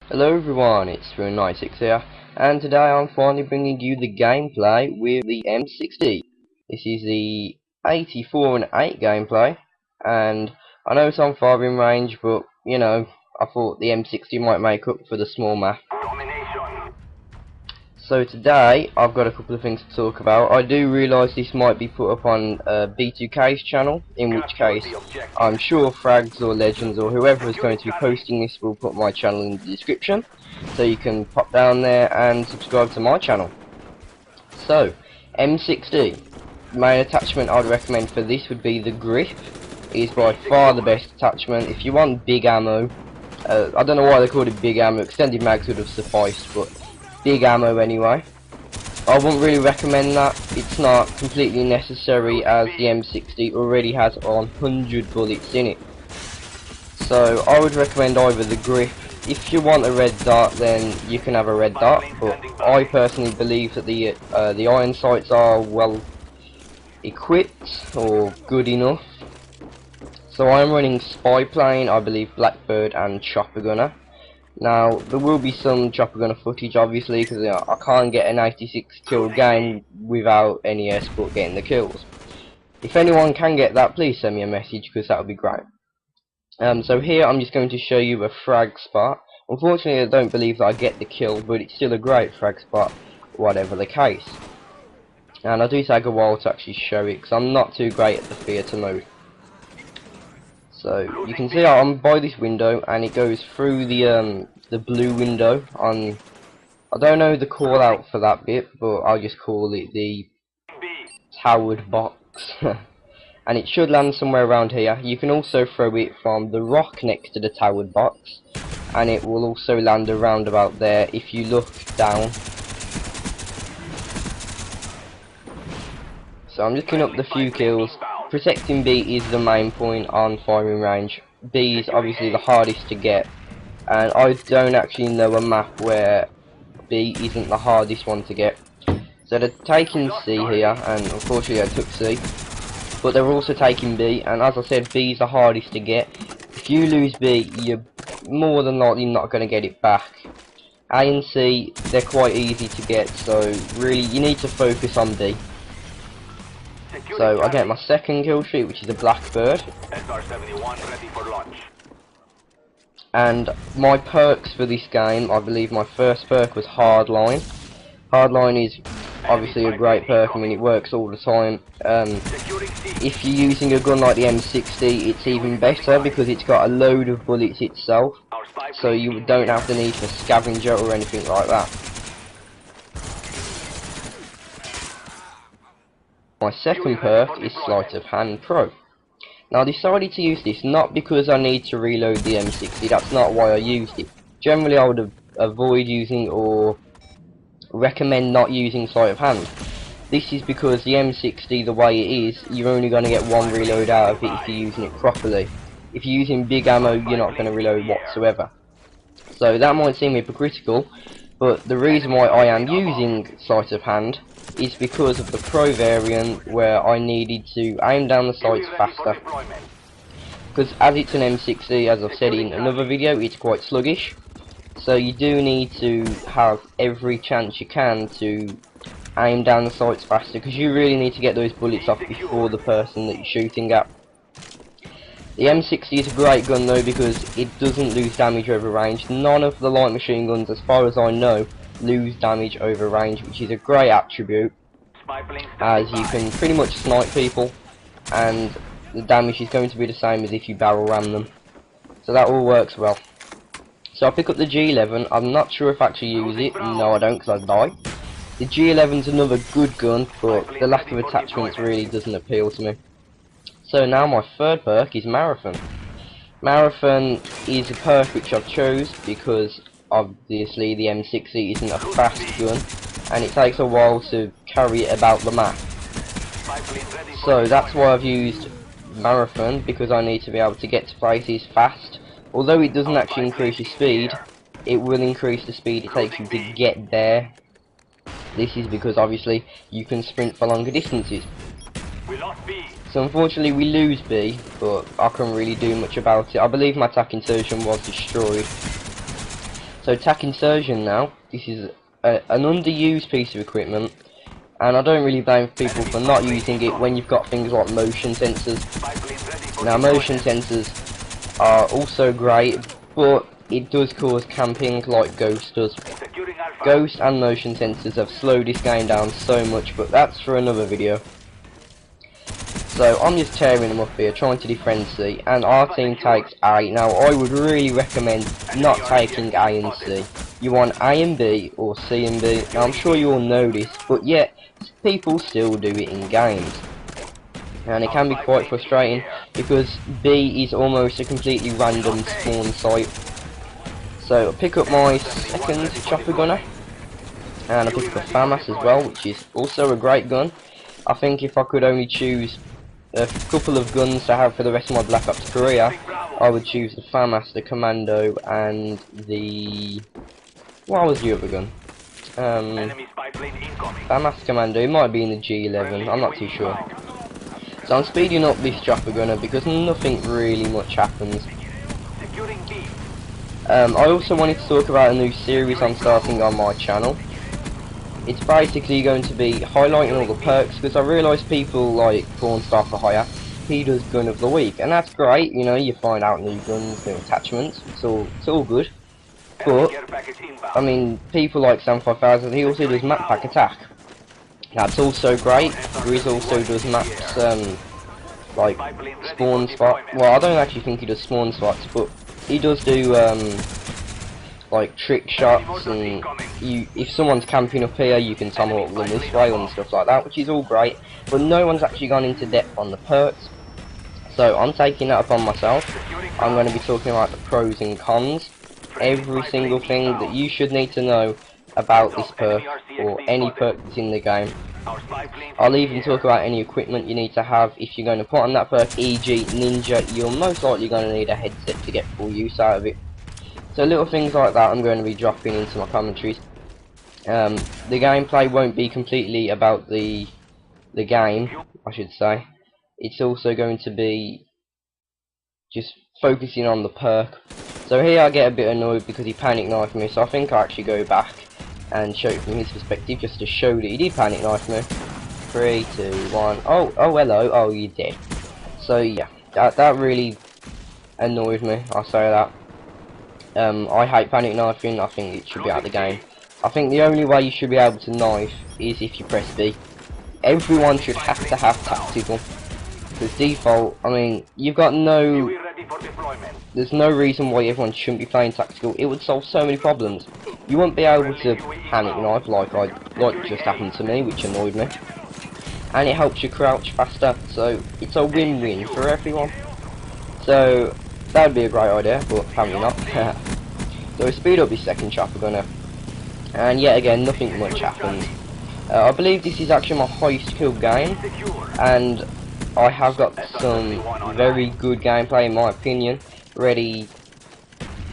Hello everyone, it's Spoona96 here, and today I'm finally bringing you the gameplay with the M60. This is the 84 and 8 gameplay, and I know it's on firing range, but you know, I thought the M60 might make up for the small map. So today I've got a couple of things to talk about. I do realise this might be put up on B2K's channel, in which case I'm sure Frags or Legends or whoever is going to be posting this will put my channel in the description, so you can pop down there and subscribe to my channel. So M60, main attachment I'd recommend for this would be the grip. It is by far the best attachment. If you want big ammo, I don't know why they called it big ammo, extended mags would have sufficed, but big ammo anyway. I wouldn't really recommend that. It's not completely necessary, as the M60 already has 100 bullets in it. So I would recommend either the grip. If you want a red dot, then you can have a red dot, but I personally believe that the iron sights are well equipped or good enough. So I'm running spy plane, I believe Blackbird and chopper gunner. Now, there will be some chopper gunner footage, obviously, because I can't get an 86 kill game without any escort getting the kills. If anyone can get that, please send me a message, because that would be great. So here I'm just going to show you a frag spot. Unfortunately, I don't believe that I get the kill, but it's still a great frag spot, whatever the case. And I do take a while to actually show it, because I'm not too great at the theatre mode. So you can see I'm by this window, and it goes through the blue window on. I don't know the call out for that bit, but I'll just call it the towered box. And it should land somewhere around here. You can also throw it from the rock next to the towered box, and it will also land around about there if you look down. So I'm looking up the few kills. Protecting B is the main point on firing range. B is obviously the hardest to get, and I don't actually know a map where B isn't the hardest one to get. So they're taking C here, and unfortunately I took C, but they're also taking B, and as I said, B is the hardest to get. If you lose B, you're more than likely not going to get it back. A and C, they're quite easy to get, so really you need to focus on B. So I get my second kill streak, which is a Blackbird. And my perks for this game, I believe my first perk was Hardline. Hardline is obviously a great perk. I mean, it works all the time. If you're using a gun like the M60, it's even better because it's got a load of bullets itself, so you don't have the need for scavenger or anything like that. My second perk is Sleight of Hand Pro. Now I decided to use this not because I need to reload the M60, that's not why I used it. Generally I would avoid using or recommend not using Sleight of Hand. This is because the M60, the way it is, you're only going to get one reload out of it if you're using it properly. If you're using big ammo, you're not going to reload whatsoever. So that might seem hypocritical, but the reason why I am using Sleight of Hand is because of the Pro variant, where I needed to aim down the sights faster. Because as it's an M60, as I've said in another video, it's quite sluggish. So you do need to have every chance you can to aim down the sights faster, because you really need to get those bullets off before the person that you're shooting at. The M60 is a great gun though, because it doesn't lose damage over range. None of the light machine guns, as far as I know, lose damage over range, which is a great attribute, as you can pretty much snipe people and the damage is going to be the same as if you barrel ram them. So that all works well. So I pick up the G11. I'm not sure if I actually use it. No, I don't, because I die. The G11 is another good gun, but the lack of attachments really doesn't appeal to me. So now my third perk is Marathon. Marathon is a perk which I've chose because obviously the M60 isn't a fast gun, and it takes a while to carry it about the map. So that's why I've used Marathon, because I need to be able to get to places fast. Although it doesn't actually increase your speed, it will increase the speed it takes you to get there. This is because obviously you can sprint for longer distances. So unfortunately we lose B, but I can't really do much about it. I believe my attack insertion was destroyed. So tack insertion now. This is an underused piece of equipment, and I don't really blame people for not using it when you've got things like motion sensors. Now motion sensors are also great, but it does cause camping like Ghost does. Ghost and motion sensors have slowed this game down so much, but that's for another video. So I'm just tearing them up here, trying to defend C, and our team takes A. Now I would really recommend not taking A and C. You want A and B, or C and B. Now I'm sure you all know this, but yet people still do it in games. And it can be quite frustrating, because B is almost a completely random spawn site. So I pick up my second chopper gunner, and I pick up a FAMAS as well, which is also a great gun. I think if I could only choose a couple of guns to have for the rest of my Black Ops career, I would choose the FAMAS, the Commando, and the... what was the other gun? FAMAS Commando, it might be in the G11, I'm not too sure. So I'm speeding up this chopper gunner because nothing really much happens. I also wanted to talk about a new series I'm starting on my channel. It's basically going to be highlighting all the perks, because I realise people like Porn Star for Hire. He does Gun of the Week, and that's great. You know, you find out new guns, new attachments. It's all good. But I mean, people like Sam 5000. He also does Map Pack Attack. That's also great. Grizz also does maps like spawn spot. Well, I don't actually think he does spawn spots, but he does do like trick shots, and if someone's camping up here, you can tomahawk them this way and stuff like that, which is all great. But no one's actually gone into depth on the perks, so I'm taking that upon myself. I'm going to be talking about the pros and cons, every single thing that you should need to know about this perk or any perk that's in the game. I'll even talk about any equipment you need to have if you're going to put on that perk, e.g. Ninja. You're most likely going to need a headset to get full use out of it. So little things like that I'm going to be dropping into my commentaries. The gameplay won't be completely about the game, I should say. It's also going to be just focusing on the perk. So here I get a bit annoyed because he panic knifed me, so I think I'll actually go back and show it from his perspective, just to show that he did panic knife me. 3, 2, 1. Oh hello. Oh, you did. So yeah, that really annoyed me, I'll say that. I hate panic knifing. I think it should be out of the game. I think the only way you should be able to knife is if you press B. Everyone should have to have tactical. Because default, I mean, you've got there's no reason why everyone shouldn't be playing tactical. It would solve so many problems. You wouldn't be able to panic knife like just happened to me, which annoyed me. And it helps you crouch faster, so it's a win-win for everyone. So that would be a great idea, but apparently not. So we speed up this second chopper gunner, and yet again nothing much happens. I believe this is actually my highest kill game, and I have got some very good gameplay in my opinion ready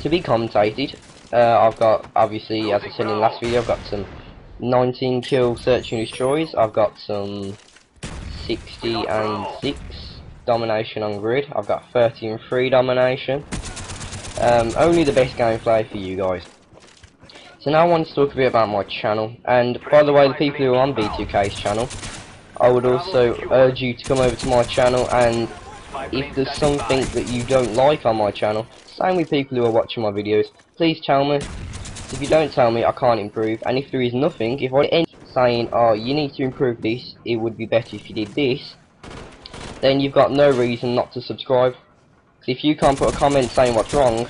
to be commentated. I've got, obviously, as I said in the last video, I've got some 19 kill search and destroys. I've got some 60 and 6 domination on grid. I've got 30 and 3 domination. Only the best gameplay for you guys. So now I want to talk a bit about my channel. And by the way, the people who are on B2K's channel, I would also urge you to come over to my channel, and if there's something that you don't like on my channel, same with people who are watching my videos, please tell me. If you don't tell me, I can't improve. And if there is nothing, if I end saying, oh, you need to improve this, it would be better if you did this, then you've got no reason not to subscribe. Because if you can't put a comment saying what's wrong,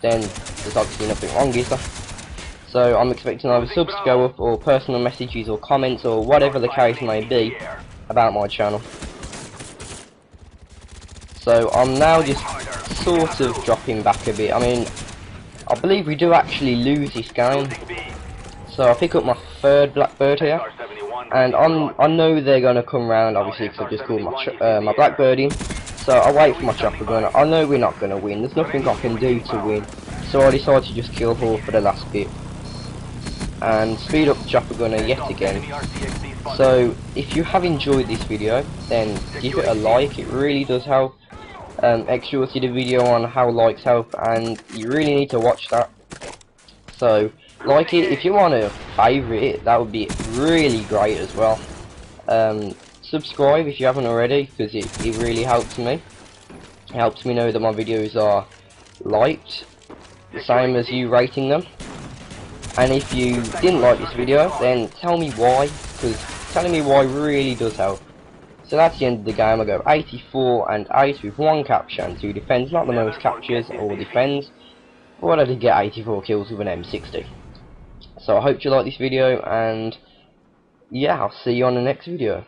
then there's obviously nothing wrong, is there? So I'm expecting either subs to go up, or personal messages or comments, or whatever the case may be about my channel. So I'm now just sort of dropping back a bit. I mean, I believe we do actually lose this game. So I pick up my third Blackbird here, and I know they're going to come round, obviously, because I've just called my Blackbird in. So I wait for my chopper gunner. I know we're not going to win. There's nothing I can do to win. So I decided to just kill Hall for the last bit and speed up the chopper gunner yet again. So if you have enjoyed this video, then give it a like. It really does help. Extra did a video on how likes help, and you really need to watch that. So like it, if you want to favourite it, that would be really great as well. Subscribe if you haven't already, because it really helps me. It helps me know that my videos are liked, the same as you rating them. And if you didn't like this video, then tell me why, because telling me why really does help. So that's the end of the game. I go 84 and 8 with 1 capture and 2 defends. Not the most captures or defends, but I did get 84 kills with an M60. So I hope you like this video, and yeah, I'll see you on the next video.